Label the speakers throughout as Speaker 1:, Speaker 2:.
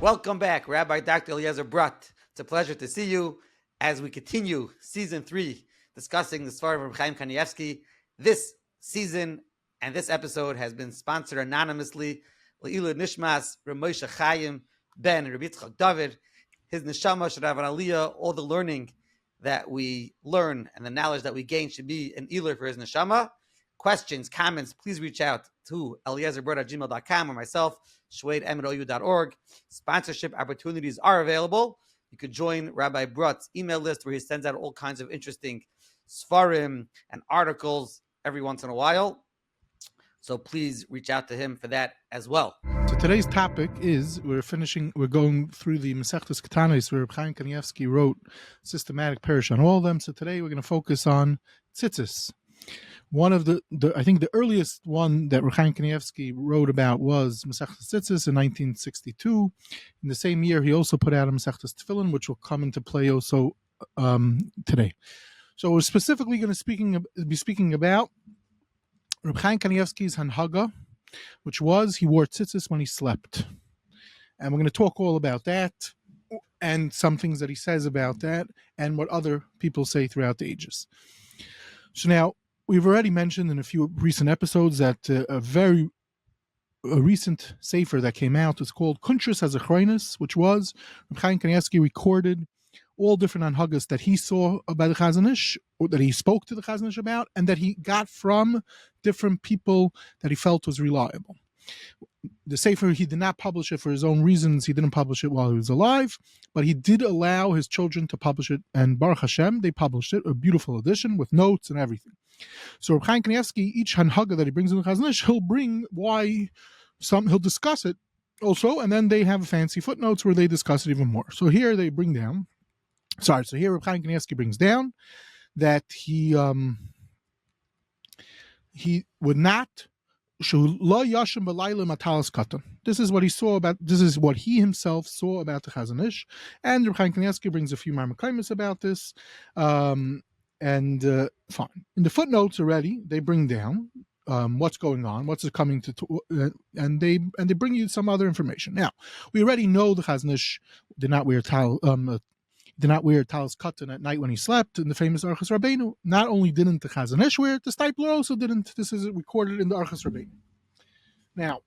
Speaker 1: Welcome back, Rabbi Dr. Eliezer Brut. It's a pleasure to see you as we continue Season 3, discussing the Sefer of R Chaim Kanievsky. This season and this episode has been sponsored anonymously. Le'ilu Nishmas, R Chaim Ben, Rabbi Yitzchak David, his neshama should have an aliyah. All the learning that we learn and the knowledge that we gain should be an iler for his neshama. Questions, comments, please reach out to eliezerbrut@gmail.com or myself, shweid@ou.org. Sponsorship opportunities are available. You could join Rabbi Brut's email list where he sends out all kinds of interesting svarim and articles every once in a while. So please reach out to him for that as well.
Speaker 2: So today's topic is we're going through the Masechtas Ketanos where Reb Chaim Kanievsky wrote systematic parish on all of them. So today we're going to focus on tzitzis. One of the I think the earliest one that Reb Chaim Kanievsky wrote about was Masechtas Tzitzis in 1962. In the same year, he also put out a Masechtas Tefillin, which will come into play also today. So we're specifically going to be speaking about Reb Chaim Kanievsky's Hanhaga, which was he wore tzitzis when he slept. And we're going to talk all about that and some things that he says about that and what other people say throughout the ages. So now, we've already mentioned in a few recent episodes that a recent Sefer that came out was called Kuntres as Achronis, which was Reb Chaim Kanievsky recorded all different anhagas that he saw by the Chazon Ish, or that he spoke to the Chazon Ish about, and that he got from different people that he felt was reliable. The Sefer, he did not publish it for his own reasons. He didn't publish it while he was alive, but he did allow his children to publish it, and Baruch Hashem, they published it, a beautiful edition with notes and everything. So Reb Chaim Kanievsky, each hanhaga that he brings in the Chazon Ish, he'll discuss it also, and then they have fancy footnotes where they discuss it even more. So here they bring down, so here Reb Chaim Kanievsky brings down that he would not. This is what he saw about. This is what he himself saw about the Chazon Ish, and Reb Chaim Kanievsky brings a few marmakaimis about this. Fine. In the footnotes already, they bring down what's going on, what's coming to, and they bring you some other information. Now, we already know the Chazon Ish did not wear talis katan at night when he slept in the famous Archas Rabbeinu. Not only didn't the Chazon Ish wear it, the Stipler also didn't. This is recorded in the Archas Rabbeinu. Now,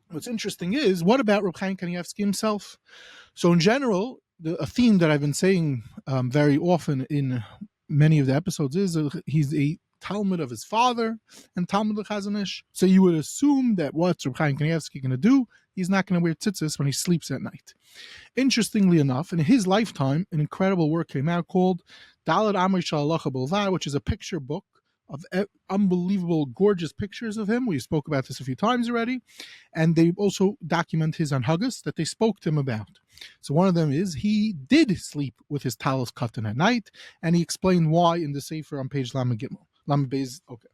Speaker 2: what's interesting is, what about Reb Chaim Kanievsky himself? So in general, a theme that I've been saying very often in many of the episodes is he's a Talmud of his father and Talmud of Chazon Ish. So you would assume that what's Reb Chaim Kanievsky going to do? He's not going to wear tzitzis when he sleeps at night. Interestingly enough, in his lifetime, an incredible work came out called Dalad Amri Shal Halacha B'Lvad, which is a picture book of unbelievable, gorgeous pictures of him. We spoke about this a few times already. And they also document his anhagas that they spoke to him about. So one of them is he did sleep with his talis katan at night, and he explained why in the Sefer on page Lamed Gimel. Lamed Beis, okay.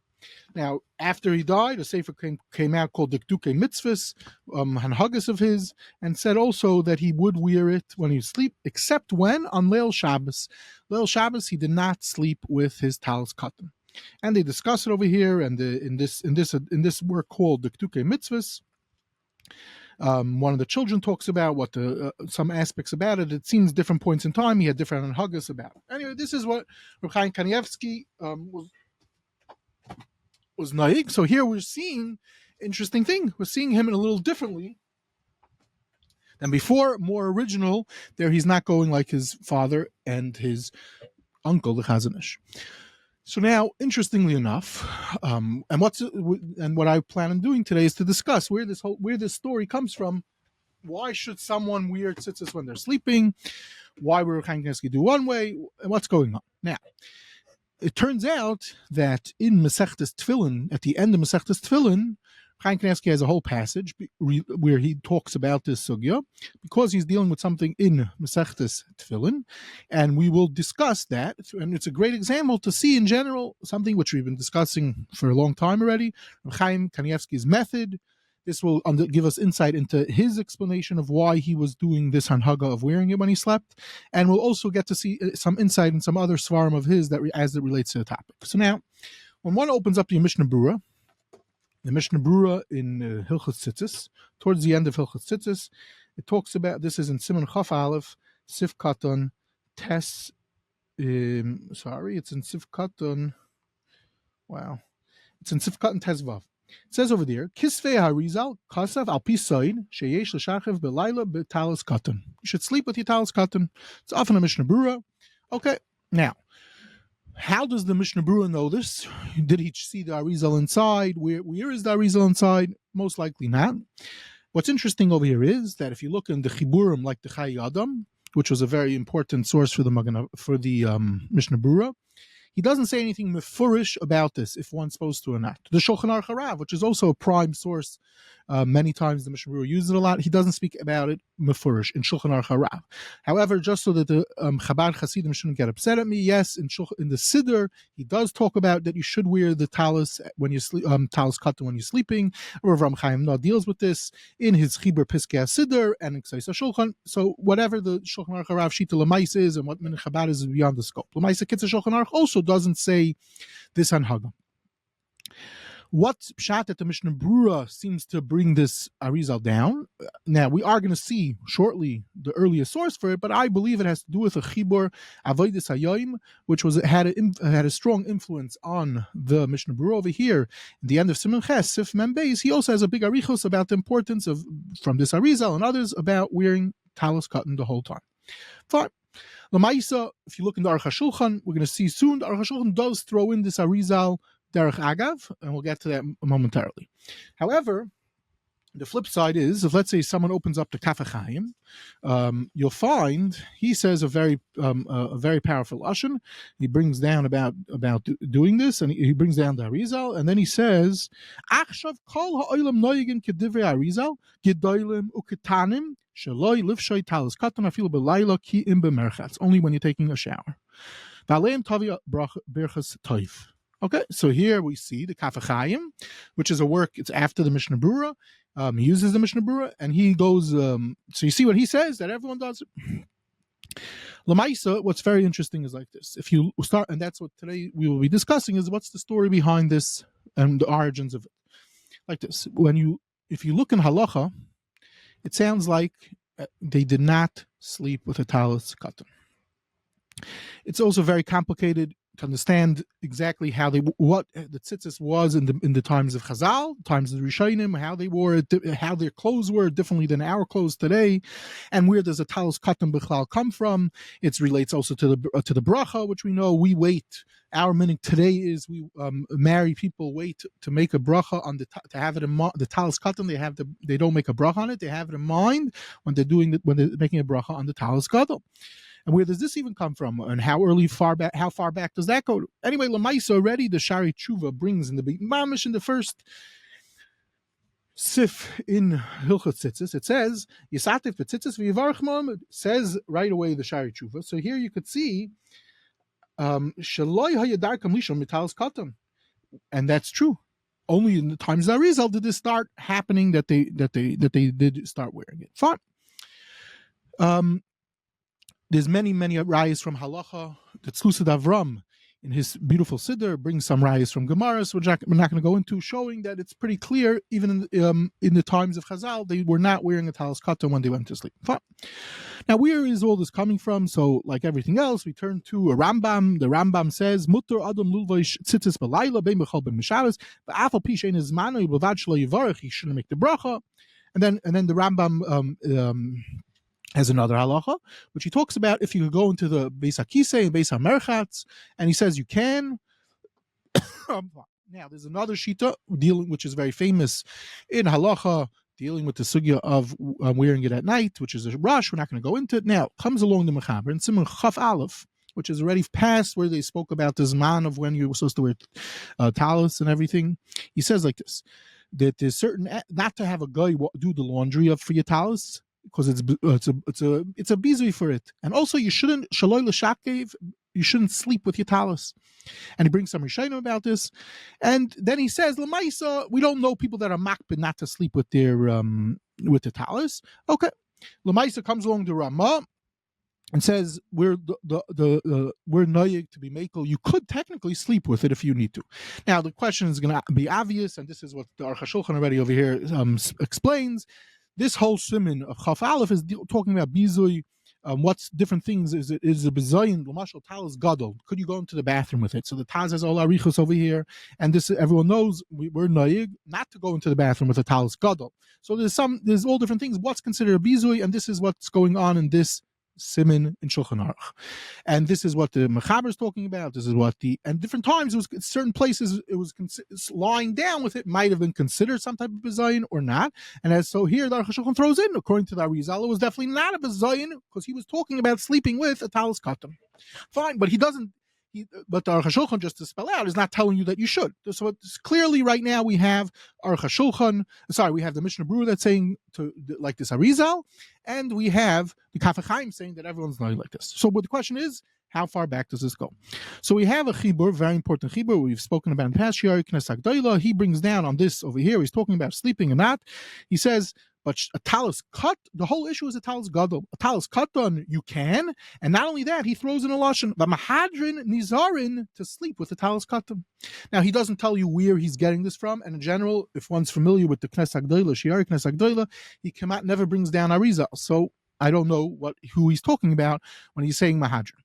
Speaker 2: Now, after he died, a Sefer came out called Dikduke Mitzvos, Hanhagas of his, and said also that he would wear it when he would sleep, except when on Leil Shabbos. Leil Shabbos, he did not sleep with his talis katan. And they discuss it over here, and in this work called Dikduke Mitzvos, one of the children talks about what some aspects about it. It seems different points in time he had different anhagas about it. Anyway, this is what Reb Chaim Kanievsky was naik. So here we're seeing interesting thing. We're seeing him in a little differently than before, more original. There he's not going like his father and his uncle, the Chazon Ish. So now, interestingly enough, and what I plan on doing today is to discuss where this story comes from. Why should someone wear tzitzis when they're sleeping? Why would Reb Chaim Kanievsky do one way? And what's going on now? It turns out that in Masechtas Tefillin, at the end of Masechtas Tefillin, Chaim Kanievsky has a whole passage where he talks about this sugya because he's dealing with something in Masechtas Tefillin, and we will discuss that. And it's a great example to see in general something which we've been discussing for a long time already, Chaim Kanievsky's method. This will give us insight into his explanation of why he was doing this hanhaga of wearing it when he slept, and we'll also get to see some insight in some other svarim of his that as it relates to the topic. So now, when one opens up the Mishna Berurah, in Hilchos Tzitzis, towards the end of Hilchos Tzitzis, it talks about, this is in Siman Chaf Aleph, Sif Katan, Tes, it's in Sif Katan, wow. It's in Sif Katan Tes Vav. It says over there, Kisvei Arizal, Kasav al Pisoid, Sheyesh L'Shachev Belayla B'Talis Katan. You should sleep with your Talis Katan. It's often a Mishna Berurah. Okay, now, how does the Mishna Berurah know this? Did he see the Arizal inside? Where is the Arizal inside? Most likely not. What's interesting over here is that if you look in the Chiburim, like the Chai Adam, which was a very important source for the Magen, for the Mishna Berurah, he doesn't say anything mefurish about this, if one's supposed to or not. The Shulchan Aruch Harav, which is also a prime source, many times the Mishna Berurah uses it a lot, he doesn't speak about it mefurish in Shulchan Aruch Harav. However, just so that the Chabad Hasidim shouldn't get upset at me, yes, in the Siddur, he does talk about that you should wear the talis when you sleep, talis katan when you're sleeping. R Chaim deals with this in his Chibur Piskei Siddur and in Ksais Shulchan. So whatever the Shulchan Aruch Harav Shita Lamais is and what Min Chabad is beyond the scope. Lamais Kitzur Shulchan Aruch also doesn't say this anhaga. What pshat that the Mishna Berurah seems to bring this Arizal down? Now we are going to see shortly the earliest source for it, but I believe it has to do with a chibur avodas hayoim, which had a strong influence on the Mishna Berurah over here. In the end of Siman Ches, Sif Mem Beis, he also has a big arichos about the importance of from this Arizal and others about wearing talis katan the whole time. Fine. Lamaisa, if you look in the Aruch HaShulchan, we're going to see soon the Aruch HaShulchan does throw in this Arizal derech agav, and we'll get to that momentarily. However, the flip side is, if let's say someone opens up the Kaf Chaim, you'll find he says a very powerful lashon. He brings down about doing this, and he brings down the Arizal, and then he says, "Achshav kol ha'olam noyegin kedivrei Arizal gedolim uketanim sheloi livshay talis katan afilu belayla ki im bemerchatz." Only when you're taking a shower. V'aleim tavi berchas toiv. Okay, so here we see the Kaf Chaim, which is a work, it's after the Mishna Berurah. He uses the Mishna Berurah, and he goes, so you see what he says, that everyone does it. Lamaisa, what's very interesting is like this. If you start, and that's what today we will be discussing, is what's the story behind this and the origins of it. Like this. If you look in halacha, it sounds like they did not sleep with a talis katan. It's also very complicated to understand exactly what the tzitzis was in the times of Chazal, times of the Rishonim, how they wore it, how their clothes were differently than our clothes today, and where does a talis katan b'chlal come from? It relates also to the bracha, which we know we wait. Our meaning today is we married people wait to make a bracha on to have it in mind. The talis katan they don't make a bracha on it. They have it in mind when they're making a bracha on the Talis Gadol. And where does this even come from? And how far back does that go? Anyway, Lamaisa already the Shari Tshuva brings in the big mamish in the first sif in Hilchot Tzitzis. It says Yisatif b'tzitzis v'yivarach Mohammed. Says right away the Shari Tshuva. So here you could see Shaloi hayadar kam lishon mitalis katan, and that's true. Only in the times of Arizal did this start happening that they did start wearing it. Fine. There's many rayas from halacha. The Tzlusad Avrohom in his beautiful siddur brings some rayas from Gemarah, which we're not going to go into, showing that it's pretty clear even in the times of Chazal they were not wearing a talis katan when they went to sleep. Fine. Now, where is all this coming from? So, like everything else, we turn to a Rambam. The Rambam says, "Mutar adam lulveish tzitzis b'layla bein b'chol ben mishavos v'afal pi shein zmanu b'vad shelo yivarech." He shouldn't make the bracha, and then the Rambam has another halacha, which he talks about if you could go into the Beis HaKisei and Beis HaMerchatz, and he says you can. Now, there's another shita which is very famous in halacha, dealing with the sugya of wearing it at night, which is a rush. We're not going to go into it now. Comes along the Mechaber and Siman Chaf Aleph, which is already past where they spoke about the zman of when you were supposed to wear talis and everything. He says like this, that there's certain not to have a guy do the laundry for your talis, because it's a bizui for it, and also you shouldn't you shouldn't sleep with your talis. And he brings some Rishonim about this, and then he says Lamaisa, we don't know people that are makpid not to sleep with their with the talis. Okay, Lamaisa comes along to Ramah and says we're noyeg to be makel. You could technically sleep with it if you need to. Now the question is going to be obvious, and this is what the Aruch HaShulchan already over here explains. this whole siman of Chaf Aleph is talking about bizui. What's different things is a bezayin l'mashal Talis Gadol. Could you go into the bathroom with it? So the Taz has all arichos over here, and this everyone knows we're naig not to go into the bathroom with a Talis Gadol. So there's all different things. What's considered a bizui, and this is what's going on in this siman in Shulchan Aruch, and this is what the Mechaber is talking about. This is what and different times it was certain places it was lying down with it might have been considered some type of bezayin or not. And as so here the Aruch throws in, according to the Arizal, it was definitely not a bezayin because he was talking about sleeping with a talis katan. Fine, but he doesn't. But the Aruch just to spell out, is not telling you that you should. So it's clearly right now we have Aruch. Sorry, we have the Mishna Berurah that's saying to like this Arizal, and we have the R Chaim saying that everyone's not like this. So, but the question is, how far back does this go? So we have a chibur, very important chibur. We've spoken about in the past year. Knesset HaGedolah, he brings down on this over here. He's talking about sleeping and not. He says, but a talis cut, the whole issue is a talis gadol. A talis katan, you can, and not only that, he throws in a lashon, but mahadrin nizarin to sleep with a talis katan. Now he doesn't tell you where he's getting this from, and in general, if one's familiar with the Knesset HaGedolah, Shiari Knesset HaGedolah, he never brings down Arizal. So I don't know who he's talking about when he's saying mahadrin.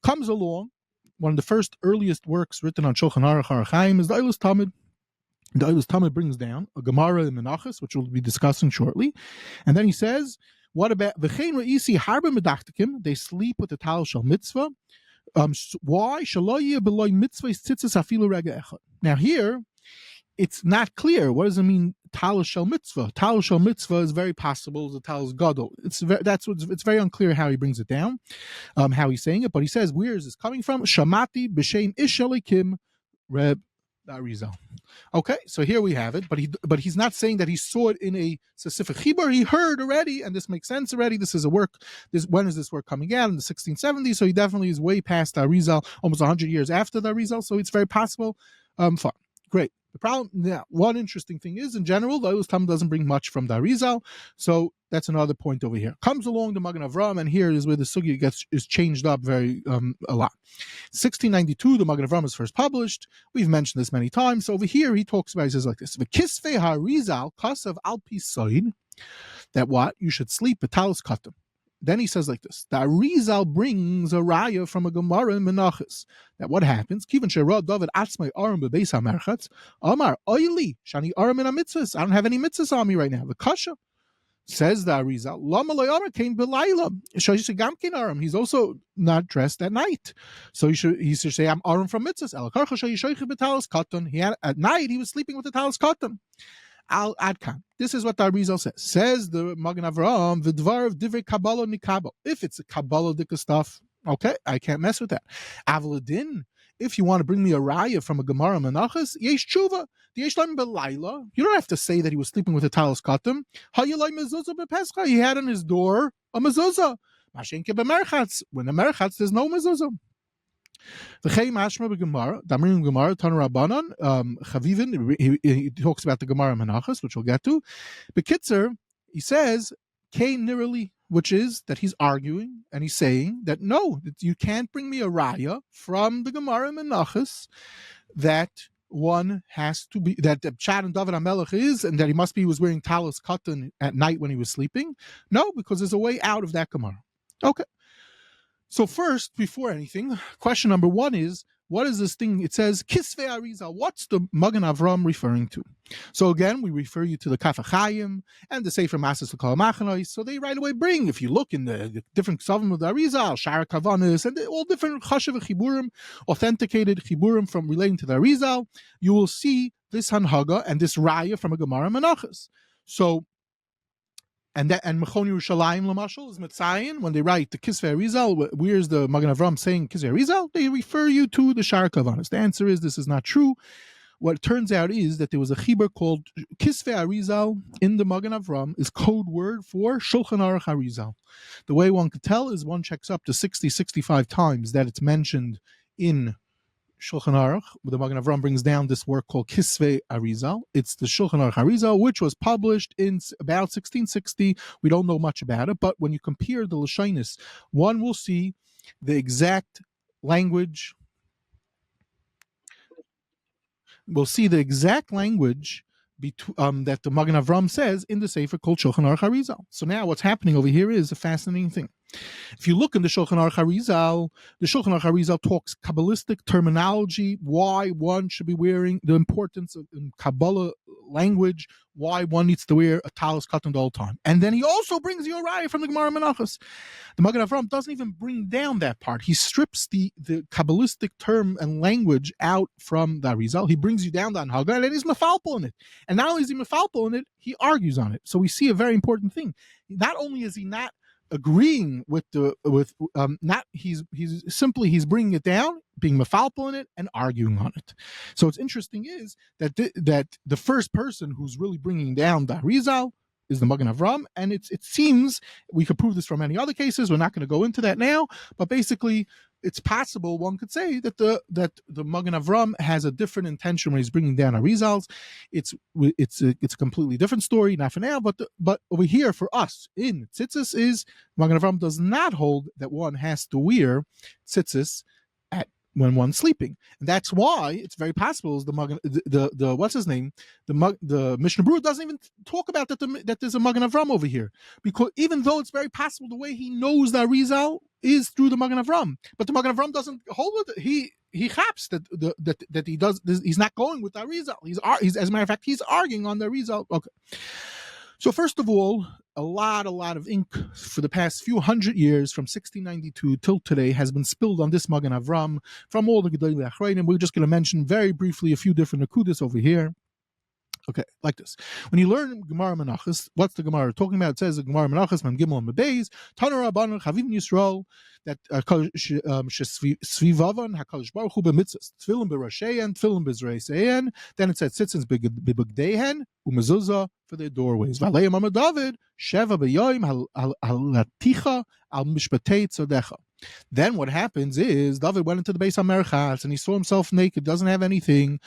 Speaker 2: Comes along, one of the first earliest works written on Shulchan Aruch R Chaim is the Olas Tamid. The Olas Tamid brings down a Gemarah in Menchos, which we'll be discussing shortly, and then he says, "What about v'chein re'isi harba medachtikim? They sleep with the tal shel mitzvah. Why shaloye beloy mitzvahs tzitzis afilu rega echad?" Now here, it's not clear. What does it mean? Talis shel mitzvah. Talis shel mitzvah is very possible as a talis gadol. It's very unclear how he brings it down, how he's saying it. But he says, where is this coming from? Shamati b'shem ish elikim Reb Arizal. Okay, so here we have it. But he's not saying that he saw it in a specific chibur. He heard already, and this makes sense already. This is a work. When is this work coming out? In the 1670s. So he definitely is way past Arizal, almost 100 years after the Arizal. So it's very possible. Fine, great. The problem now, one interesting thing is, in general, the Olas Tamid doesn't bring much from the Arizal, so that's another point over here. Comes along the Magen Avrohom, and here is where the sugya is changed up very a lot. 1692, the Magen Avrohom is first published. We've mentioned this many times. So over here, he talks about, he says like this: "The kisvei Arizal kasav al pi soin," that what you should sleep with talis katan. Then he says like this: the Arizal brings a raya from a Gemarah in Menchos. That what happens? Kivan she'ra Dovid atzmai aram bebeis hamerchatz amar oili shani aram in a mitzvahs. I don't have any mitzvahs on me right now. The kasha says the Arizal lama lo aram came belayla shayishigam kin aram. He's also not dressed at night, so he should say I'm aram from mitzvahs. El karcha shayishoich betalis katan. He had at night he was sleeping with the talis katan. Al Adkan. This is what the Arizal says. Says the Magen Avrohom, the dvar of divrei Kabbalah nikabel. If it's a Kabbalah dika stuff, okay, I can't mess with that. Avladin, if you want to bring me a raya from a Gemarah Menchos, yesh tshuva, yesh lam belayla. You don't have to say that he was sleeping with a talis katan. Hayilay mezuzah bepescha. He had on his door a mezuzah. Mashenke b'merchatz. When the merchatz, there's no mezuzah. The Chaim Ashma Gemarah, Damrim Gemarah, Tanur Rabbanan, Chavivin, he talks about the Gemarah Menchos, which we'll get to. Bekitzer, he says, Kain Nirali, which is that he's arguing and he's saying that no, that you can't bring me a raya from the Gemarah Menchos that one has to be, that the Pshat and Dovid Hamelech is, and that he was wearing talis katan at night when he was sleeping. No, because there's a way out of that Gemarah. Okay. So first, before anything, question number one is, what is this thing? It says, Kisvei Arizal. What's the Magen Avrohom referring to? So again, we refer you to the R Chaim and the Sefer Masas L'Kol HaMachanois. So they right away bring, if you look in the different Ksavim of the Arizal, Shara Kavanis, and all different Chashav Chiburim, authenticated Chiburim from relating to the Arizal, you will see this Hanhaga and this Raya from a Gemarah Menchos. So, and Mechon Yerushalayim Lamashal is Metzayin. When they write the Kisvei Arizal, where's the Magen Avrohom saying Kisvei Arizal? They refer you to the Shar Kavanis. The answer is this is not true. What it turns out is that there was a chibur called Kisvei Arizal in the Magen Avrohom is code word for Shulchan Aruch Arizal. The way one could tell is one checks up to 60, 65 times that it's mentioned in Shulchan Aruch. The Magen Avrohom brings down this work called Kisvei Arizal. It's the Shulchan Aruch Arizal, which was published in about 1660. We don't know much about it, but when you compare the Lashonis, one will see the exact language. We'll see the exact language that the Magen Avrohom says in the Sefer called Shulchan Aruch Arizal. So now what's happening over here is a fascinating thing. If you look in the Shulchan Aruch Arizal, the Shulchan Aruch Arizal talks Kabbalistic terminology, why one should be wearing, the importance of in Kabbalah language, why one needs to wear a talis katan the whole time. And then he also brings you a raya from the Gemarah Menchos. The Magen Avrohom doesn't even bring down that part. He strips the Kabbalistic term and language out from the Arizal. He brings you down the Anhaga, and he's mefalpel in it. And not only is he mefalpel in it, he argues on it. So we see a very important thing. Not only is he not agreeing with he's bringing it down, being mefalpel in it, and arguing on it. So what's interesting is that the first person who's really bringing down the Arizal is the Magen Avrohom, and it seems we could prove this from many other cases. We're not going to go into that now, but basically it's possible one could say that the Magen Avrohom has a different intention when he's bringing down Arizals. It's a completely different story, not for now, but over here for us in tzitzis is Magen Avrohom does not hold that one has to wear tzitzis when one's sleeping, and that's why it's very possible the what's his name, the Mishna Berurah doesn't even talk about that there's a Magen Avrohom over here, because even though it's very possible the way he knows the Arizal is through the Magen Avrohom, but the Magen Avrohom doesn't hold with it. He chaps that he does. He's not going with the Arizal. He's as a matter of fact he's arguing on the Arizal. Okay. So first of all, a lot of ink for the past few hundred years, from 1692 till today, has been spilled on this Magen Avrohom from all the Gedolim Achronim. We're just going to mention very briefly a few different nakudas over here. Okay, like this. When you learn Gemarah Menchos, what's the Gemarah talking about? It says the Gemarah Menchos Mem Gimel and Mebeis, Tanur Rabbanon Chavim Yisrael, that Svivavan HaKadosh Baruch Hu b'mitzvos, Tfilim b'rasheyen, Tfilim b'zreiseyen. Then it said Tzitzins b'bugdehen, u'mezuzah for their doorways. V'aleim Amar David, Sheva b'yoyim halaticha al mishpatei tzodecha. Then what happens is David went into the base of Merchas and he saw himself naked, doesn't have anything.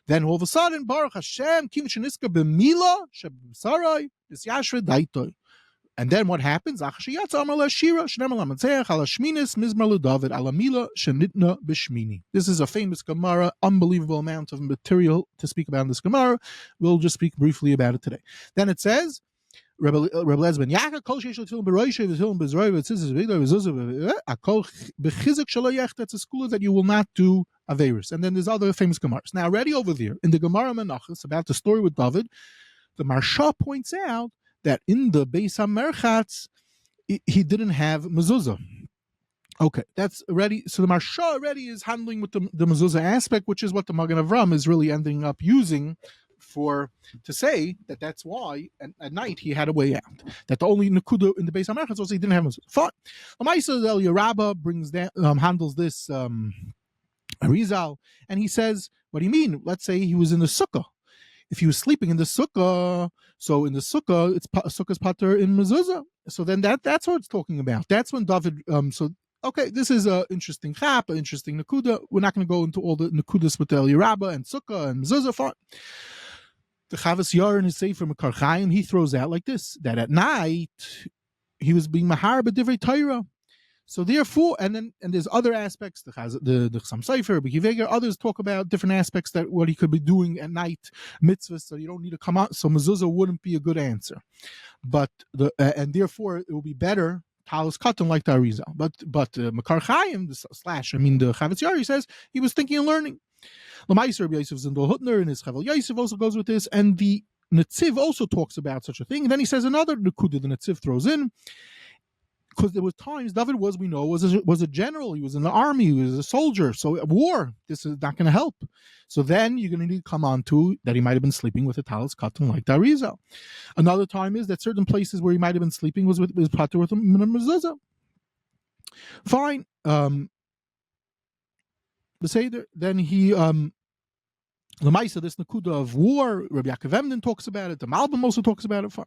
Speaker 2: Then all of a sudden, Baruch Hashem, Kim Sheniska b'mila sheb'sarai v'syashve daitoi. And then what happens? This is a famous Gemarah, unbelievable amount of material to speak about in this Gemarah. We'll just speak briefly about it today. Then it says, Rebbe Lezben, Yaakov kol sheish l'tefillin b'roishay v'tefillin b'zroi v'tzitzis v'vidoi v'zuzah v'akol b'chizuk shelo yech. That's a school that you will not do Averis. And then there's other famous Gemaras. Now, already over there in the Gemarah Menchos about the story with David, the Marsha points out that in the Beis HaMerchatz he didn't have Mezuzah. Okay, that's already, so the Marsha already is handling with the Mezuzah aspect, which is what the Magen Avrohom is really ending up using to say that that's why at night he had a way out. That the only Nakuda in the Beis HaMerchatz was he didn't have Mezuzah. Fine. Lamaisa El Yerabba handles this Arizal, and he says, what do you mean? Let's say he was in the sukkah. If he was sleeping in the sukkah, so in the sukkah, sukkah's pater in mezuzah. So then that's what it's talking about. That's when David. Okay, this is an interesting chap, an interesting nakuda. We're not going to go into all the nakudas with the El Yerabba and sukkah and mezuzah. Fine. The Chavas Yar in his Sefer R Chaim, he throws out like this: that at night he was being mahar b'divrei Torah. So therefore, and there's other aspects. The Chasam Sefer, others talk about different aspects that what he could be doing at night, mitzvahs. So you don't need to come out. So mezuzah wouldn't be a good answer, but and therefore it will be better talis katan like the Arizal. But Makar Chaim, the Chavas Yari says he was thinking and learning. L'maiser Rabbi Yosef Zindel Hutner in his Chavel Yosef also goes with this, and the Netziv also talks about such a thing. And then he says another nekuda the Netziv throws in. Because there was times David was a general, he was in the army, he was a soldier. So at war, this is not going to help. So then you're going to need to come on to that he might have been sleeping with a talis katan like the Arizal. Another time is that certain places where he might have been sleeping was pater with a mezuzah. Fine. The Seder, then he Lamaisa, this nakuda of war, Rabbi Yaakov Emden talks about it, the Malbim also talks about it. Fine.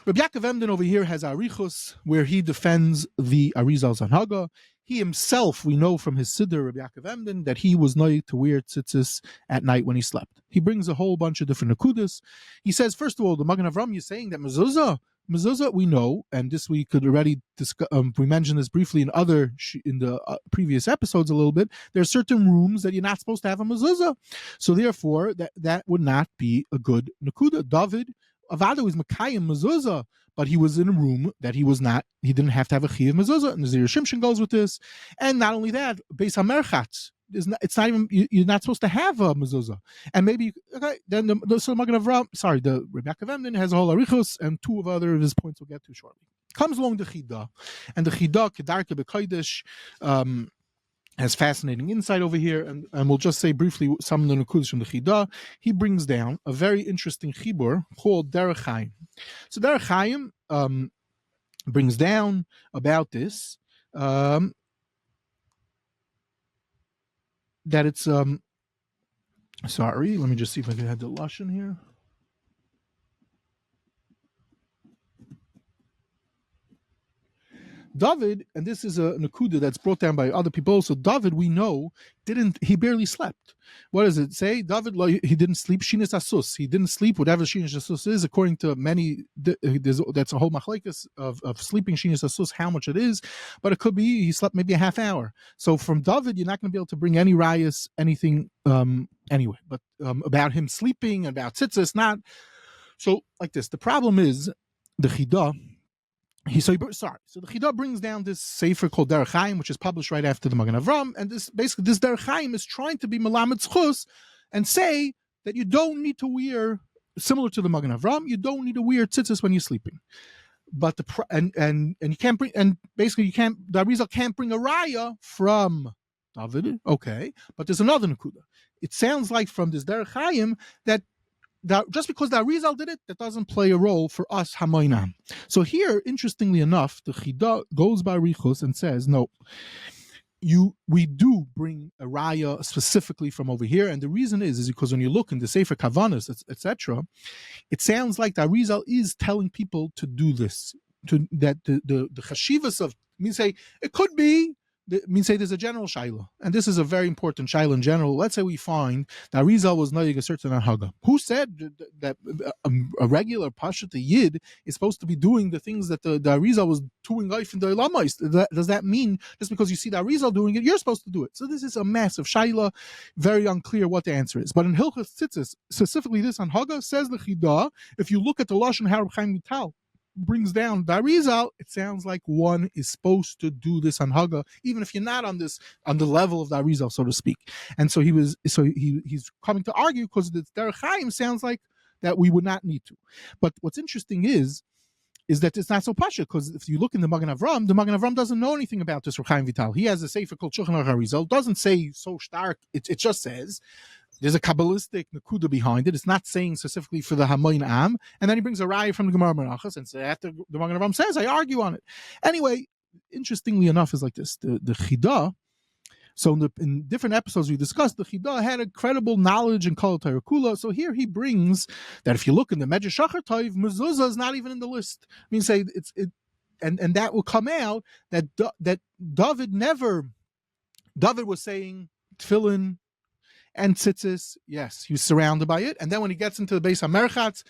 Speaker 2: Rabbi Yaakov Emden over here has Arichos, where he defends the Arizal's Anhaga. He himself, we know from his Siddur, Rabbi Yaakov Emden, that he was known to wear tzitzis at night when he slept. He brings a whole bunch of different nakudas. He says, first of all, the Magen Avrohom is saying that mezuzah Mezuzah, we know, and this we could already discuss. We mentioned this briefly in the previous episodes a little bit. There are certain rooms that you're not supposed to have a mezuzah, so therefore that would not be a good nakuda. David Avada was Makayim mezuzah, but he was in a room that he was not. He didn't have to have a chiyuv mezuzah, and the Zir Shimshon goes with this. And not only that, Beis HaMerchatz. It's not even, you're not supposed to have a mezuzah, and maybe okay. Then the Magen Avram, the Yaakov Emden has a whole arichos, and two of other of his points we'll get to shortly. Comes along the chida, and the chida kedarke bekodesh has fascinating insight over here, and we'll just say briefly some of the nekudas from the chida. He brings down a very interesting chibur called R Chaim. So R Chaim brings down about this. That it's sorry, let me just see if I can have the lashon here. David, and this is a nakuda that's brought down by other people also. David, we know, he barely slept. What does it say? David, he didn't sleep. Shinas asus. He didn't sleep. Whatever shinas asus is, according to many, that's a whole machlekes of sleeping shinas asus, how much it is. But it could be he slept maybe a half hour. So from David, you're not going to be able to bring any rayas, anything anyway. But about him sleeping, about tzitzis, not. So like this. The problem is the chida. So the Chida brings down this Sefer called R Chaim, which is published right after the Magen Avrohom, and this R Chaim is trying to be Melamed Zchus and say that you don't need to wear, similar to the Magen Avrohom, you don't need to wear tzitzis when you're sleeping. But and you can't bring, and basically you can't, the Arizal can't bring a raya from David, okay, but there's another Nakuda. It sounds like from this R Chaim that just because the Arizal did it, that doesn't play a role for us Hamoinam. So here, interestingly enough, the Chida goes by Richos and says, no, we do bring a raya specifically from over here, and the reason is because when you look in the Sefer Kavanas, etc., it sounds like the Arizal is telling people to do this, that the chashivas of, say it could be. Say there's a general shaila, and this is a very important shaila in general. Let's say we find that Arizal was noyig a certain haga. Who said that a regular Pashat Yid is supposed to be doing the things that the Arizal was doing life in the Elamais? Does that mean just because you see the Arizal doing it, you're supposed to do it? So this is a massive shaila, very unclear what the answer is. But in Hilchos Tzitzis, specifically this on haga, says the Chida, if you look at the Lashon Harav Chaim Vital, brings down the Arizal, it sounds like one is supposed to do this on Haga, even if you're not on the level of the Arizal, so to speak. And so he's coming to argue because the Der Chaim sounds like that we would not need to. But what's interesting is that it's not so pasha, because if you look in the Magen Avrohom doesn't know anything about this R Chaim Vital. He has a sefer called Shulchan Arizal, doesn't say so stark. It just says there's a Kabbalistic nakuda behind it. It's not saying specifically for the Hamoin Am. And then he brings a raya from the Gemarah Menachos and says, after the Magen Avrohom says, I argue on it. Anyway, interestingly enough, is like this. The Chida, so in different episodes we discussed, the Chida had incredible knowledge in Kol Torah Kula. So here he brings that if you look in the Medrash Shachar Tov, Mezuzah is not even in the list. I mean, say and that will come out that David was saying tefillin and tzitzis, yes, he was surrounded by it. And then when he gets into the Beis HaMerchatz,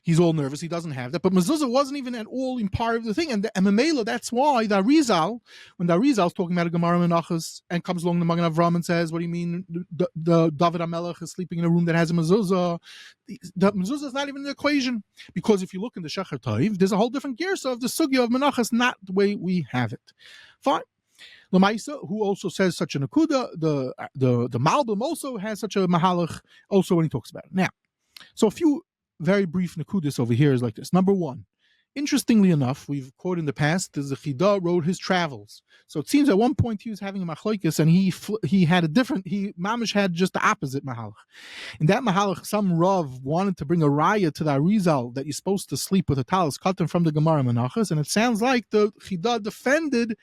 Speaker 2: he's all nervous. He doesn't have that. But Mezuzah wasn't even at all in part of the thing. And Mamela, that's why the Arizal, when the Arizal is talking about a Gemarah Menachos and comes along the Magen Avrohom and says, what do you mean the Dovid Hamelech is sleeping in a room that has a Mezuzah? The Mezuzah is not even in the equation. Because if you look in the Shachar Tov, there's a whole different gersa of the Sugya of Menachos, not the way we have it. Fine. Lamaisa, who also says such a nakuda, the Malbim also has such a mahalach, also when he talks about it. Now, so a few very brief nakudas over here is like this. Number one, interestingly enough, we've quoted in the past, the Chida wrote his travels. So it seems at one point he was having a machlokes and he had a different, Mamish had just the opposite mahalach. In that mahalach, some Rav wanted to bring a raya to the Arizal that you're supposed to sleep with a talis cut from the Gemarah Menachos, and it sounds like the Chida defended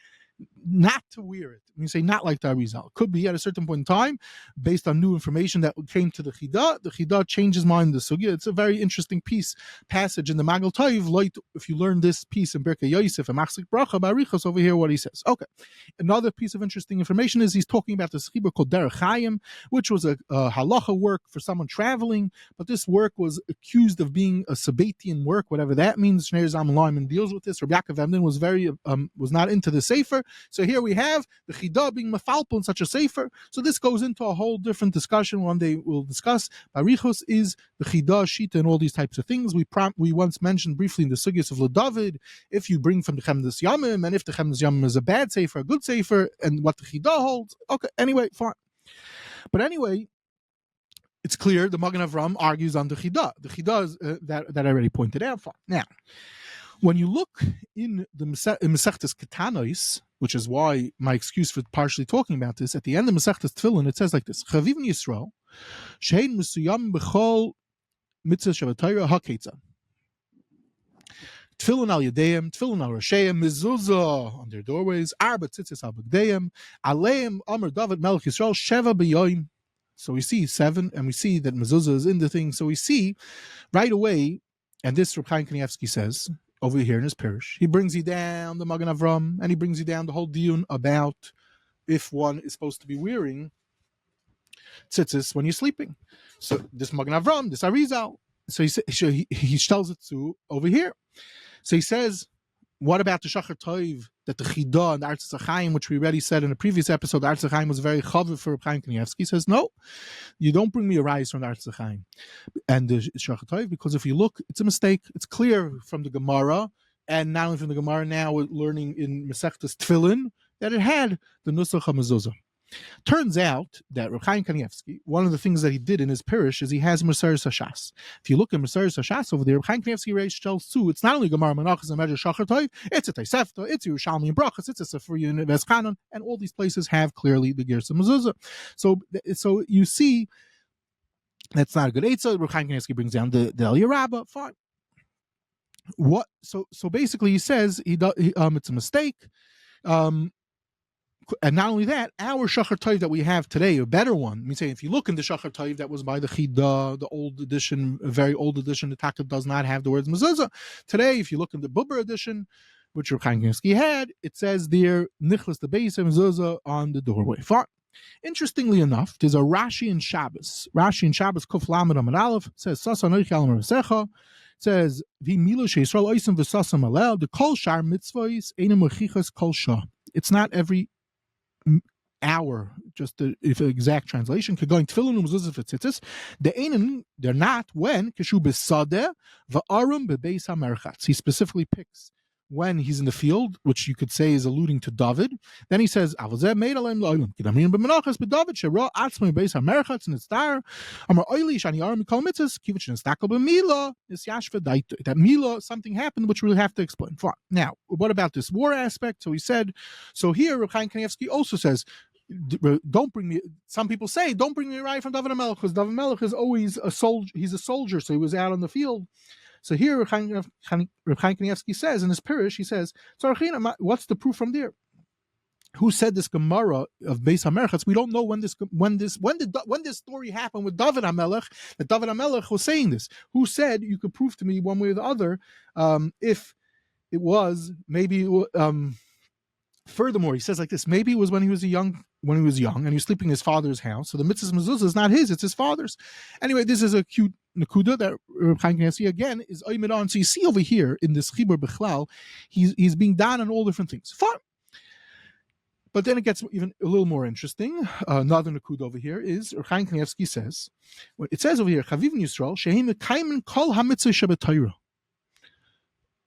Speaker 2: not to wear it. When you say not like the Arizal, could be at a certain point in time, based on new information that came to the Chida changed his mind in the Sugya. It's a very interesting passage in the Magal Toiv. Like, if you learn this piece in Birkei Yosef and Machzik Bracha Barichos, over here what he says. Okay. Another piece of interesting information is he's talking about this chibur called R Chaim, which was a halacha work for someone traveling, but this work was accused of being a Sabbatian work, whatever that means. Shnei Zalman Lyman deals with this. Rabbi Yaakov Emden was not into the Sefer. So here we have the Chida being mafalpo in such a Sefer. So this goes into a whole different discussion. One day we'll discuss. Barichos is the Chida, Shita, and all these types of things. We once mentioned briefly in the Sugyas of David, if you bring from the Chemdes Yamim, and if the Chemdes Yamim is a bad Sefer, a good Sefer, and what the Chida holds. Okay, anyway, fine. But anyway, it's clear the Magen Avrohom argues on the Chida. The Chida is that I already pointed out. Fine. Now, when you look in the Masechtas Ketanos, which is why my excuse for partially talking about this, at the end of Masechtas Tefillin, it says like this: Chaviv Yisrael, shein mesuyam b'chol mitzvah shavatayra haketza. Tefillin al yadeim, tefillin al rasheim, mezuzah on their doorways, arba tzitzis al b'gdeim, aleim amar Dovid Hamelech Yisrael sheva b'yoim. So we see 7, and we see that mezuzah is in the thing. So we see right away, and this Reb Chaim Kanievsky says over here in his parish, he brings you down the Magen Avrohom, and he brings you down the whole diyun about if one is supposed to be wearing tzitzis when you're sleeping. So this Magen Avrohom, this Arizal, so he tells it to over here. So he says, what about the Shachar Toiv, that the Chida and the R Chaim, which we already said in a previous episode, the R Chaim was very chaviv for Reb Chaim Kanievsky. He says, no, you don't bring me a rise from the R Chaim and the Shachar Toiv, because if you look, it's a mistake. It's clear from the Gemarah, and not only from the Gemarah, now we're learning in Masechtas Tefillin, that it had the Nusach HaMezuzah. Turns out that Reb Chaim Kanievsky, one of the things that he did in his parish is he has Mesaris HaShas. If you look at Mesaris HaShas over there, Reb Chaim Kanievsky tells too, it's not only Gemarah Menachos and Medrash Shachar Toiv, it's a Tosefta, it's a Yerushalmi and Brachas, it's a Sefer and Veschanon, and all these places have clearly the Gersa Mezuzah. So you see, that's not a good eitzah. Reb Chaim Kanievsky brings down the El Yerabba. Fine. What? So basically, he says it's a mistake. And not only that, our Shachar Toiv that we have today, a better one. I mean, say if you look in the Shachar Toiv that was by the Chida, the old edition, a very old edition, the Taka does not have the words Mezuzah. Today, if you look in the Buber edition, which Reb Chaim Kanievsky had, it says there Nichlas the Beis Mezuzah on the doorway. Fine. Interestingly enough, there's a Rashi In Shabbos. Rashi In Shabbos Kuf Lamed Amud Aleph says Sasa Noich Al Merasecha. Says Vi Milo Sheisrael Oisim V'Sasam Alel the Kol Shar Mitzvos Eina Mechichas Kol Shah. It's not every hour, just the exact translation. Going tefillin umezuzah v'tzitzis. They're not when keshu besadeh va'arum bebeis hamerchatz. He specifically picks when he's in the field, which you could say is alluding to David. Then he says, "Avozeh made alayim lo'olim." Kidamin b'menachas b'David shera atzmei bebeis hamerchatz and it's there. Amar oili shani arum mikol mitzvos kivich nestakel b'mila is yashva daito. That mila, something happened, which we'll have to explain. Fine. Now, what about this war aspect? So he said. So here, Reb Chaim Kanievsky also says, don't bring me. Some people say, don't bring me a ride from Dovid Hamelech, because Dovid Hamelech is always a soldier. He's a soldier, so he was out on the field. So here, Reb Chaim Kanievsky says in his parish, he says, what's the proof from there? Who said this Gemarah of Beis Hamerchatz? We don't know when this story happened with Dovid Hamelech, that Dovid Hamelech was saying this. Who said you could prove to me one way or the other if it was maybe. Furthermore, he says like this: maybe it was when he was young, and he was sleeping in his father's house. So the mitzvah mezuzah is not his; it's his father's. Anyway, this is a cute nakuda that Reb Chaim Kanievsky again is oimid on. So you see over here in this chibur bechlal, he's being done on all different things. Fine. But then it gets even a little more interesting. Another nakuda over here is Reb Chaim Kanievsky says, it says over here, Chaviv Yisrael shehem mekayim kol hamitzvah shebeTorah.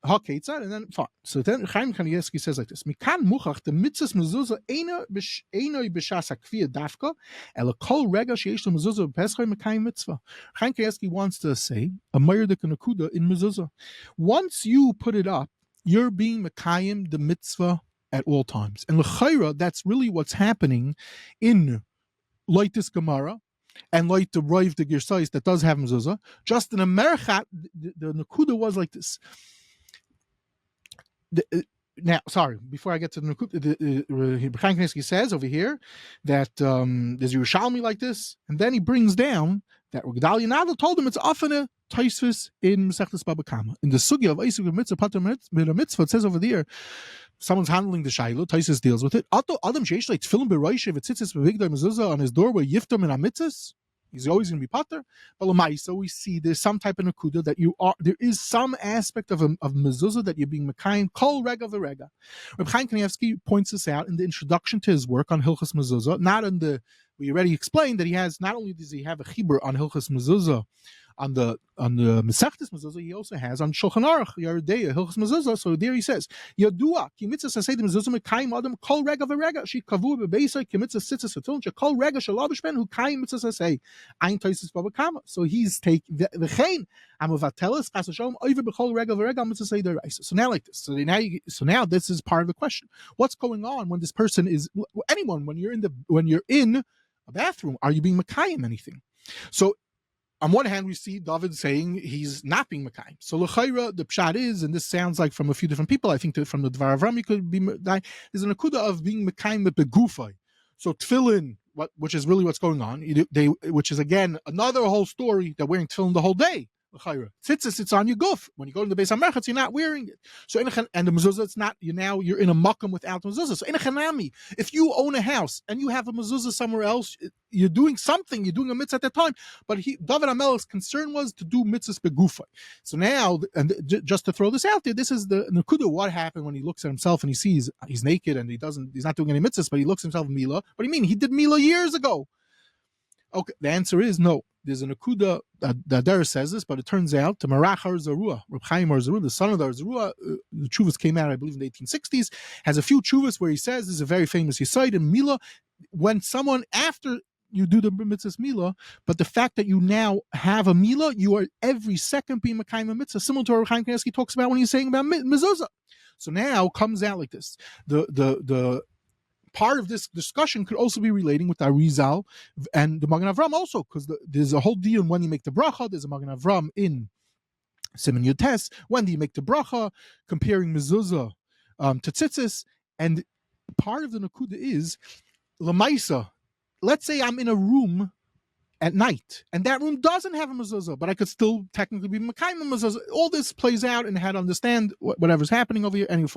Speaker 2: And then fine. So then Chaim Kanievsky says like this: Mikan muchach the mitzvos mezuzah einoi b'shas hakviya dafka ela kol rega sheyesh lo mezuzah b'peschoi mekayim mitzvah. Chaim Kanievsky wants to say a mayardik nakuda in mezuzah. Once you put it up, you're being mekayim the mitzvah at all times, and l'chayra that's really what's happening in like this Gemarah. And like the Rav the Girsais that does have mezuzah, just in a merchat, the nakuda was like this. now, sorry, before I get to the Chaim Kanievsky says over here that there's Yerushalmi like this, and then he brings down that Gedalia Nadal told him it's often a Taisvis in Mesechtes Baba Kama. In the Sugya of Eisuk Mitzvah Pater Mitzvah, it says over there, someone's handling the Shiloh, Taisus deals with it. Adam Sheish like Tefillin Beroishev, it sits Bevigdai Mezuzah on his doorway, Yiftam in Amitzvahs. He's always going to be Pater. But Lamaisa, we see there's some type of Nakuda that there is some aspect of Mezuzah that you're being Mekayim, Kol Rega V'Rega. Reb Chaim Kanievsky points this out in the introduction to his work on Hilchos Mezuzah, not in the, we already explained that he has, not only does he have a Chibur on Hilchos Mezuzah, on the Mesechtes Mezuzah, he also has on Shulchan Aruch Yaredeya Hilchos Mezuzah. So there he says, Yadua ki mitzvah sasei mezuzah mekayim adam kol rega v'rega she kavu bebeisai ki mitzvah sitzas v'tulin she kol rega shalabish ben who kayim mitzvah sasei ein toises babakama. So he's taking the chain amavatelis chas v'shalom over b'chol rega v'rega mitzvah sasei deraisa. So now like this. So now this is part of the question. What's going on when this person is anyone when you're in a bathroom? Are you being mekayim anything? So on one hand, we see David saying he's not being Mekayim. So l'chayra, the pshat is, and this sounds like from a few different people, I think from the Dvar Avram, could be there's an akuda of being Mekayim begufay. So tefillin, which is really what's going on, which is again another whole story that wearing tefillin the whole day. Tzitzis, it's on your goof. When you go to the Beis HaMerchatz, you're not wearing it. So and the mezuzah, it's not. You're in a makam without the mezuzah. So in if you own a house and you have a mezuzah somewhere else, you're doing something. You're doing a mitzvah at that time. But Dovid Hamelech's concern was to do mitzvahs begufay. So now, and just to throw this out there, this is the nakuda. What happened when he looks at himself and he sees he's naked and he's not doing any mitzvahs, but he looks at himself in Mila. What do you mean? He did Mila years ago. Okay, the answer is no. There's an akuda that there says this, but it turns out the Marach Arizal, Reb Chaim Arizal, the son of the Arizal, the chuvas came out, I believe, in the 1860s, has a few chuvas where he says, this is a very famous Yisaid in Mila, when someone, after you do the mitzvah Mila, but the fact that you now have a Mila, you are every second being Mekayim a mitzvah, similar to what Reb Chaim Kanievsky talks about when he's saying about Mezuzah. So now comes out like this. The part of this discussion could also be relating with Arizal and the Magen Avhrhom also, because there's a whole deal when you make the bracha. There's a Magen Avhrhom in Siman Yutes. When do you make the bracha? Comparing mezuzah to tzitzis. And part of the nakuda is lamaisa. Let's say I'm in a room at night, and that room doesn't have a mezuzah, but I could still technically be mekayim mezuzah. All this plays out and how to understand whatever's happening over here. Anyway,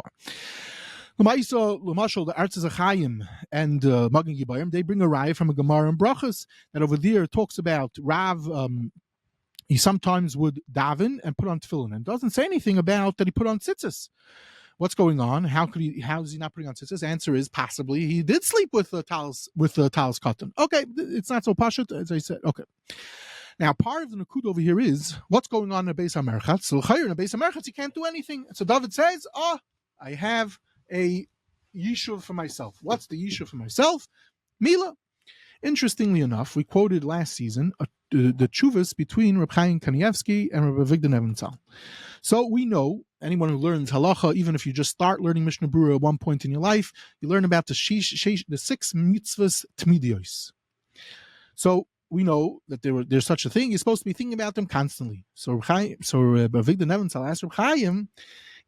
Speaker 2: L'mashal, the R Chaim and Magen they bring a raya from a Gemarah and Brachas that over there talks about Rav. He sometimes would daven and put on tefillin, and doesn't say anything about that he put on tzitzis. What's going on? How is he not putting on tzitzis? Answer is possibly he did sleep with the talis cotton. Okay, it's not so pashut as I said. Okay. Now, part of the nakud over here is what's going on in the Beis HaMerchatz. So, in the Beis HaMerchatz, he can't do anything. So, David says, I have a yishuv for myself. What's the yishuv for myself? Mila. Interestingly enough, we quoted last season the chuvas between Reb Chaim Kanievsky and Reb Avigdor Nebenzahl. So we know, anyone who learns halacha, even if you just start learning Mishna Berurah at one point in your life, you learn about the 6 mitzvos Temedios. So we know that there's such a thing. You're supposed to be thinking about them constantly. So Reb Avigdor Nebenzahl asked Reb Chaim,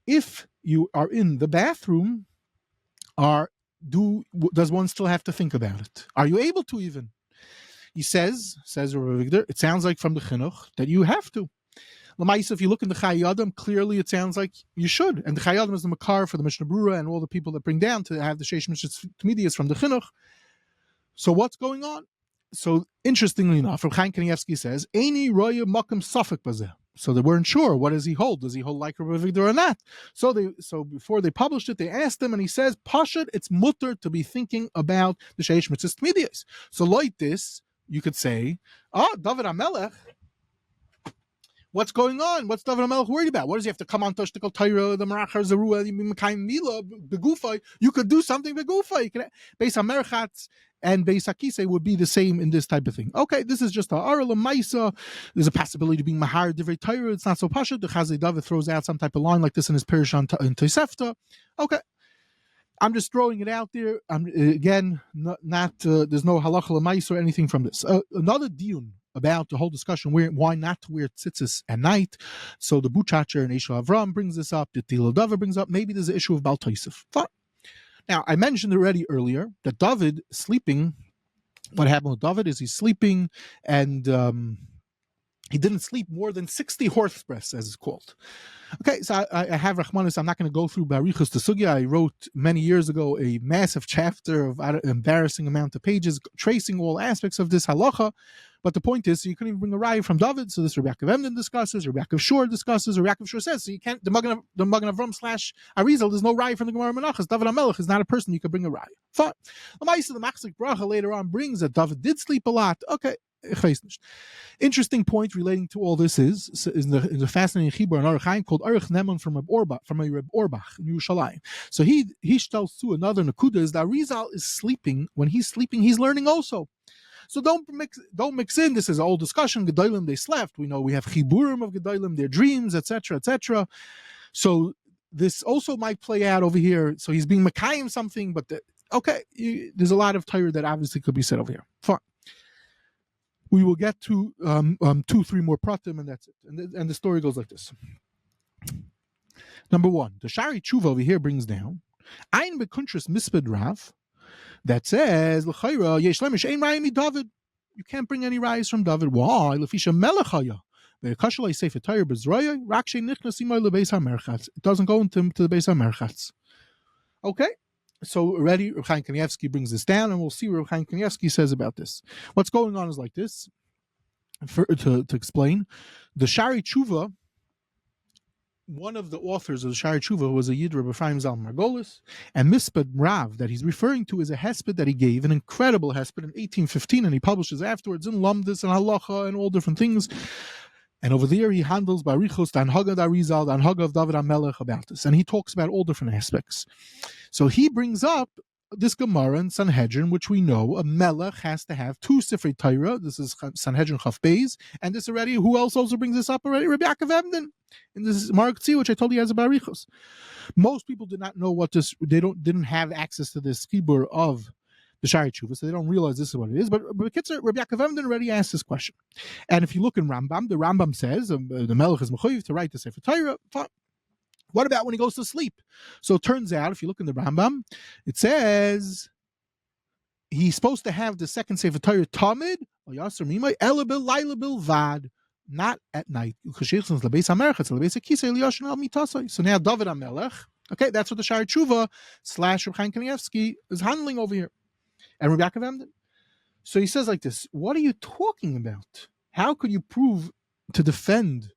Speaker 2: if you are in the bathroom, does one still have to think about it? Are you able to even? He says Rabbi Avigdor, it sounds like from the chinuch that you have to. L'maisa, if you look in the Chai Adam, clearly it sounds like you should. And the Chai Adam is the makar for the Mishna Berurah and all the people that bring down to have the Sheish Mishnas Temedios from the chinuch. So what's going on? So interestingly enough, Reb Chaim Kanievsky says, Eini roya makam safek bazeh. So they weren't sure. What does he hold? Does he hold like Rabbi Avigdor or not? So before they published it, they asked him, and he says, Pashut, it's mutter to be thinking about the Sheish Mitzvahs Temedios. So like this, you could say, Dovid Hamelech, what's going on? What's Dovid Hamelech worried about? What does he have to come on Tashtikal Torah, the Marach Zarua, the Mekayim Mila, the Gufay? You could do something with Gufay. Beis HaMerchatz and Beis HaKisei would be the same in this type of thing. Okay, this is just a Ara L'maisa. There's a possibility of being Mahar Divrei Torah. It's not so pashut. The Chazon David throws out some type of line like this in his Pirish in Tosefta. Okay. I'm just throwing it out there. Again, not there's no halacha l'maisa or anything from this. Another diun about the whole discussion why not to wear tzitzis at night. So the Buchacher and Avrohom brings this up. The Tiladava brings up. Maybe there's an issue of Baal Tosef. Fine. Now, I mentioned already earlier that Dovid sleeping. What happened with Dovid is he's sleeping, and he didn't sleep more than 60 horse breaths, as it's called. Okay, so I have Rachmanis. I'm not going to go through Barichus to Sugya. I wrote many years ago a massive chapter of an embarrassing amount of pages tracing all aspects of this halacha. But the point is, so you couldn't even bring a raya from David. So this Yaakov Emden discusses, Yaakov Shor discusses, or Yaakov Shor says. So you can't. The Magen Avrohom / Arizal. There's no raya from the Gemarah Menchos. Dovid Hamelech is not a person you could bring a raya. Fine. The Machzik Bracha later on brings that David did sleep a lot. Okay. Interesting point relating to all this is the fascinating chibur in R Chaim called Oruch Neman from Reb Orbach in Yerushalayim. So he tells to another nakuda is that Arizal is sleeping. When he's sleeping, he's learning also. So don't mix in. This is an old discussion. Gedolim, they slept. We know we have chiburim of Gedolim, their dreams, etc., etc. So this also might play out over here. So he's being Mekayim something, but there's a lot of Torah that obviously could be said over here. Fine. We will get to 2-3 more pratim, and that's it. And the story goes like this. Number 1, the Shari Tshuva over here brings down Ein Kuntres Misped Rav that says L'chayra Yesh Lemish Ein Raya Mi David. You can't bring any rayas from David. Why? Lefisha Melech Haya. Ve'kashalei Sefer Torah B'Zraya Rak Shein Nichnas Imay LeBeis HaMerchatz. It doesn't go into the Beis HaMerchatz. Okay. So already Reb Chaim Kanievsky brings this down, and we'll see what Reb Chaim Kanievsky says about this. What's going on is like this. To explain, the Shari Tshuva, one of the authors of the Shari Tshuva was a Yid Reb Ephraim Zal Margolis, and Misped Rav that he's referring to is a hesped that he gave, an incredible hesped in 1815, and he publishes afterwards in Lamdis and Halacha and all different things. And over there he handles Barichos, the Anhaga of Arizal, the Anhaga of Dovid Hamelech about this. And he talks about all different aspects. So he brings up this Gemarah in Sanhedrin, which we know a Melech has to have 2 Sifrei Torah. This is Sanhedrin Chaf Beis. And this already, who else also brings this up already? Rabbi Yaakov Emden. And this is Mark Tzvi, which I told you has a Barichos. Most people did not know what this, didn't have access to this Chibur of the Shari Tshuva, so they don't realize this is what it is. But Rabbi Yaakov Emden already asked this question. And if you look in Rambam, the Rambam says the Melech is mechuyev to write the Sefer Torah. What about when he goes to sleep? So it turns out, if you look in the Rambam, it says he's supposed to have the second Sefer Torah Tamid, not at night. So now Dovid Hamelech, okay, that's what the Shari Tshuva / Reb Chaim Kanievsky is handling over here. And Rabbi Yaakov Emden. So he says like this, what are you talking about? How could you prove to defend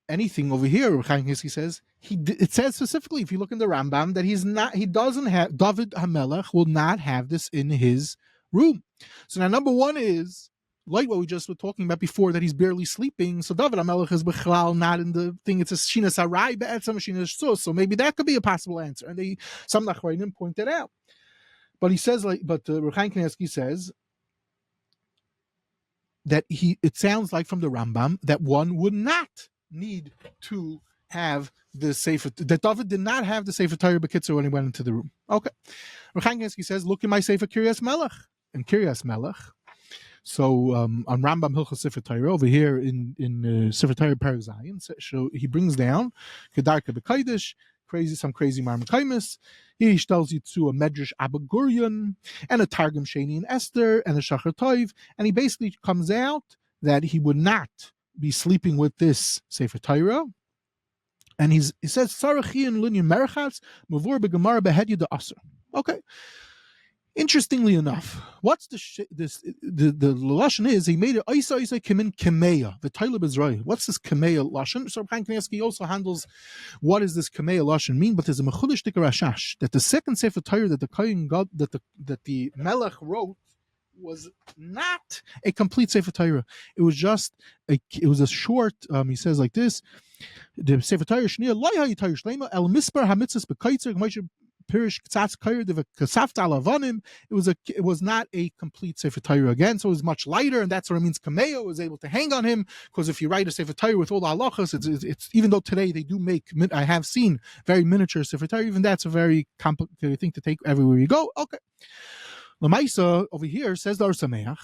Speaker 2: anything over here? Rabbi Chaim Kanievsky says, it says specifically, if you look in the Rambam, that Dovid Hamelech will not have this in his room. So now number 1 is, like what we just were talking about before, that he's barely sleeping. So Dovid Hamelech is bechlal not in the thing. It's a Shina Sarai be'etzam Shina Sus. So maybe that could be a possible answer. And some Achronim point that out. But he says, Reb Chaim Kanievsky says that it sounds like from the Rambam that one would not need to have the Sefer, that David did not have the Sefer Torah B'Kitzur when he went into the room. Okay. Reb Chaim Kanievsky says, look in my Sefer Kiryas Melech. And Kiryas Melech. So on Rambam Hilchos Sefer Torah, over here in Sefer Torah Perek Zayin, so he brings down Kedarka B'Kodesh, some crazy Marmakaimis. He tells you to a Medrash Abagurian and a Targum Sheni and Esther and a Shachar Toiv, and he basically comes out that he would not be sleeping with this Sefer Torah. And he says Sarachi and Linyan Merchatz Mavur Gemarah Behedya de Aser. Okay. Interestingly enough, what's the lashon is he made it Isa Kimin Kemeya the Tailib Israel. What's this Kemeya lashon? So Chaim Kanievsky also handles what does this Kemeya lashon mean? But there's a mechudesh dikar rashash that the second Sefer Torah that the Kohen God that the Melech wrote was not a complete Sefer Torah. It was just a short. He says like this: the Sefer Torah Shnia Lo Hayu Torah Shlema El Mispar Hamitzvos B'Kaitzer G'Moshe. It was not a complete Sefer Torah again, so it was much lighter, and that's what it means. Kameo was able to hang on him, because if you write a Sefer Torah with all the halachas, it's even though today they do make, I have seen very miniature Sefer Torah, even that's a very complicated thing to take everywhere you go. Okay, Lamaisa over here says the Or Sameach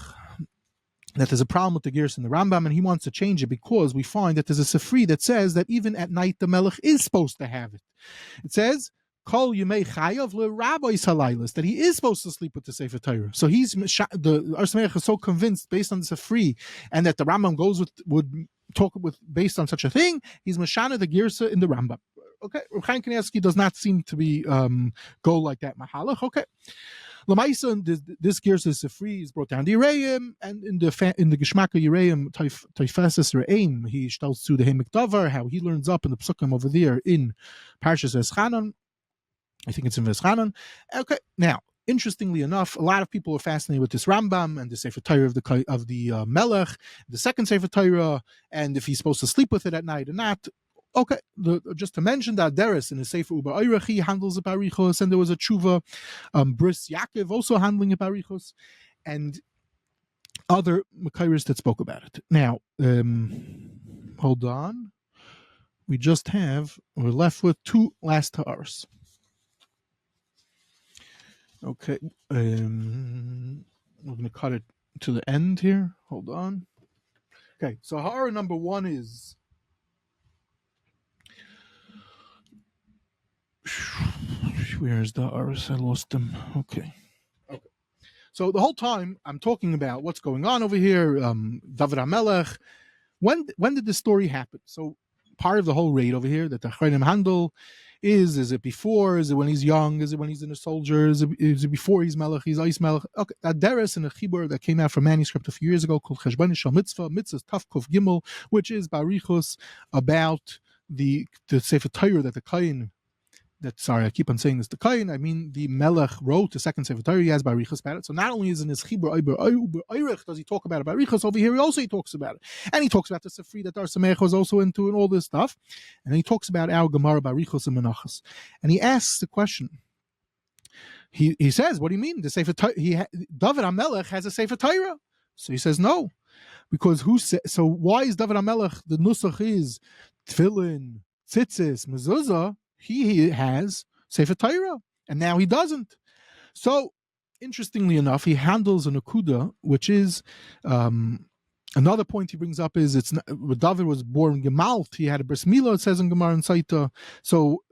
Speaker 2: that there's a problem with the Gerus in the Rambam, and he wants to change it because we find that there's a Sefer that says that even at night the Melech is supposed to have it. It says, Kol Yemei Chayav LeRabbi Salaylas, that he is supposed to sleep with the Sefer Torah. So the R Chaim is so convinced based on the Sefer, and that the Rambam would talk with based on such a thing, he's Mashana the Gersa in the Rambam. Okay, Reb Chaim Kanievsky does not seem to be go like that Mahalach. Okay. Lamaisa, this Gersa Sefer is brought down the Yereim, and in the Geschmack of Yereim, Taifeses Re'im, he tells to the Hemik Davar, how he learns up in the Psukim over there in Parshas Eschanan. I think it's in Veschanan. Okay, now, interestingly enough, a lot of people are fascinated with this Rambam and the Sefer Torah of the Melech, the second Sefer Torah, and if he's supposed to sleep with it at night or not. Okay, just to mention that Deres in the Sefer Uber Oruch, he handles the Barichos, and there was a Tshuva, Bris Yaakov also handling the Barichos, and other Makairis that spoke about it. Now, hold on. We're left with two last Ta'aris. Okay, we're going to cut it to the end here. Hold on. Okay, so Ha'ara number one is... Where is the Aris? I lost them. Okay. So the whole time I'm talking about what's going on over here. Dovid Hamelech. When did this story happen? So part of the whole raid over here that the Achronim handle is it before? Is it when he's young? Is it when he's in a soldier? Is it before he's Melech? He's Ice Melech? Okay. That Deres in a Chibur that came out from manuscript a few years ago called Cheshbon Ish Mitzvah, Mitzvahs Taf Kuf Gimel, which is Barichos about the Sefer Torah that the Kain. I keep on saying this. The Kain, I mean, the Melech wrote the second Sefer Torah. He has Barichos about it. So not only is in his Chibur Oruch does he talk about it, Barichos over here, he talks about it, and he talks about the Sefer that Ar Chaim was also into, and all this stuff. And he talks about our Gemarah Barichos and Menchos, and he asks the question. He says, "What do you mean? The Sefer Torah? Dovid Hamelech has a Sefer Torah." So he says, "No, because so why is Dovid Hamelech the nusach is Tefillin, Tzitzis, Mezuzah?" He has Sefer Torah, and now he doesn't. So, interestingly enough, he handles an akuda, which is another point he brings up is it's not, David was born gemalt. He had a bris milah, it says in Gemarah and Saita. So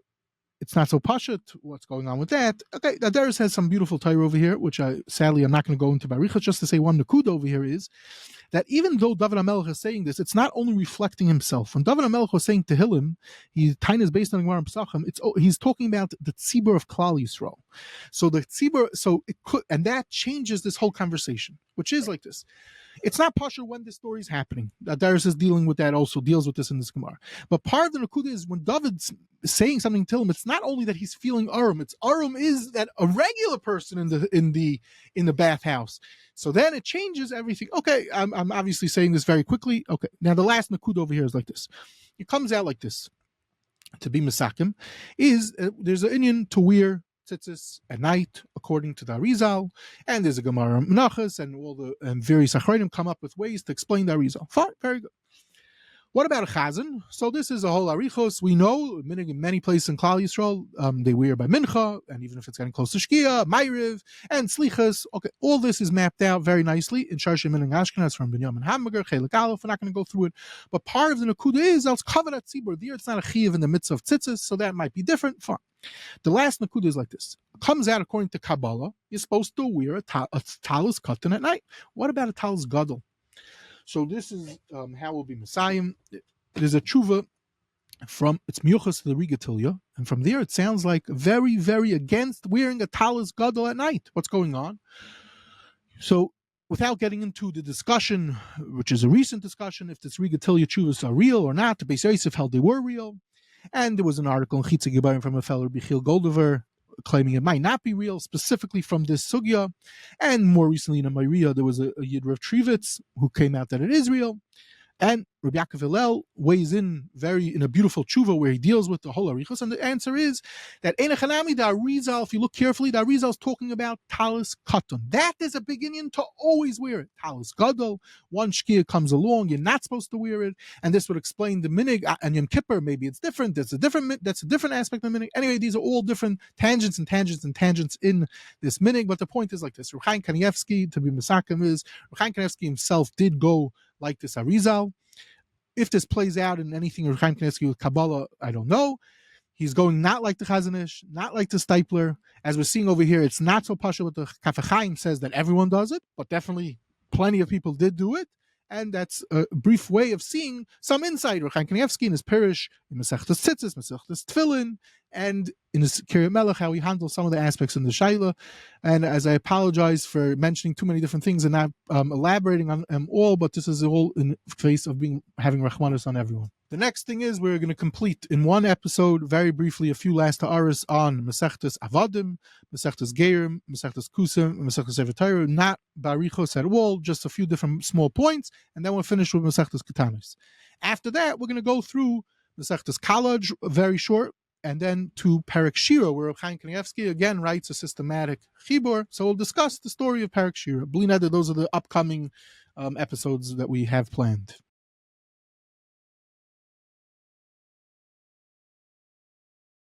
Speaker 2: it's not so pashut. What's going on with that? Okay, Daderis has some beautiful Torah over here, which I'm not going to go into Barichas. Just to say one nakuda over here is that even though Dovid Hamelech is saying this, it's not only reflecting himself. When Dovid Hamelech was saying Tehillim, Tain is based on Gemarah and Pesachim. He's talking about the tzibur of Klal Yisrael. So the tzibur, and that changes this whole conversation, which is like this. It's not pasha when the story is happening. Darius is dealing with that, also deals with this in this Gemarah. But part of the nakuda is when David's saying something to him, it's not only that he's feeling arum. It's arum is that a regular person in the bathhouse. So then it changes everything. Okay, I'm obviously saying this very quickly. Okay, now the last nakuda over here is like this. It comes out like this. To be masakim is there's an Indian to wear tzitzis at night, according to the Arizal, and there's a Gemarah Menachos, and all the various Achronim come up with ways to explain the Arizal. Fine, very good. What about a chazan? So this is a whole arichos. We know in many places in Klal Yisrael, they wear by mincha, and even if it's getting close to Shkia, Ma'ariv, and Slichas. Okay, all this is mapped out very nicely in Sharshem and Ashkenaz from Binyamin Hamburger, Chelik Aleph. We're not going to go through it, but part of the nakuda is it's covered at tzibur. There, it's not a chiyuv in the midst of tzitzis, so that might be different. Fine. The last nakuda is like this. It comes out according to Kabbalah. You're supposed to wear a talis katan at night. What about a talis gadol? So this is how we'll be Messiah. There's a tshuva it's miyuchas to the Rigatilya, and from there it sounds like very, very against wearing a talis gadol at night. What's going on? So without getting into the discussion, which is a recent discussion, if this Rigatilya tshuvas are real or not, the Beis Yosef held they were real, and there was an article in Chitza Gebarim from a fellow Bichil Goldover claiming it might not be real, specifically from this sugya. And more recently in a Maria, there was a Yid Rav Trivitz who came out that it is real. And Rabbi Yaakov Hillel weighs in a beautiful tshuva where he deals with the whole arichos, and the answer is that Enechanami the Arizal, if you look carefully, the Arizal is talking about Talis Katan. That is a beginning to always wear it. Talis Gadol, one shkia comes along, you're not supposed to wear it, and this would explain the minig. And Yom Kippur, maybe it's different. That's a different aspect of the minig. Anyway, these are all different tangents and tangents and tangents in this minig. But the point is like this: Rav Chaim Kanievsky, to be misakim, is Rav Chaim Kanievsky himself did go like this Arizal. If this plays out in anything Rav Chaim Kanievsky with Kabbalah, I don't know. He's going not like the Chazon Ish, not like the Stipler. As we're seeing over here, it's not so pasha what the Kaf Chaim says that everyone does it, but definitely plenty of people did do it. And that's a brief way of seeing some insight. Rav Chaim Kanievsky in his Pirish, in Masechtas Tzitzis, Masechtas Tefillin, and in his Kiryat Melech, how he handles some of the aspects in the Shaila. And as I apologize for mentioning too many different things and not elaborating on them all, but this is all in face of having Rachmanis on everyone. The next thing is we're going to complete in one episode, very briefly, a few last ha'aris on Masechtas Avadim, Masechtas Geirim, Masechtas Kusim, and Masechtas Sefer Torah, not barichos at all, just a few different small points, and then we'll finish with Masechtas Ketanis. After that, we're going to go through Masechtas Kalaj, very short, and then to Perek Shira, where Rav Chaim Kanievsky again writes a systematic chibur. So we'll discuss the story of Perek Shira. Bli neder, those are the upcoming episodes that we have planned.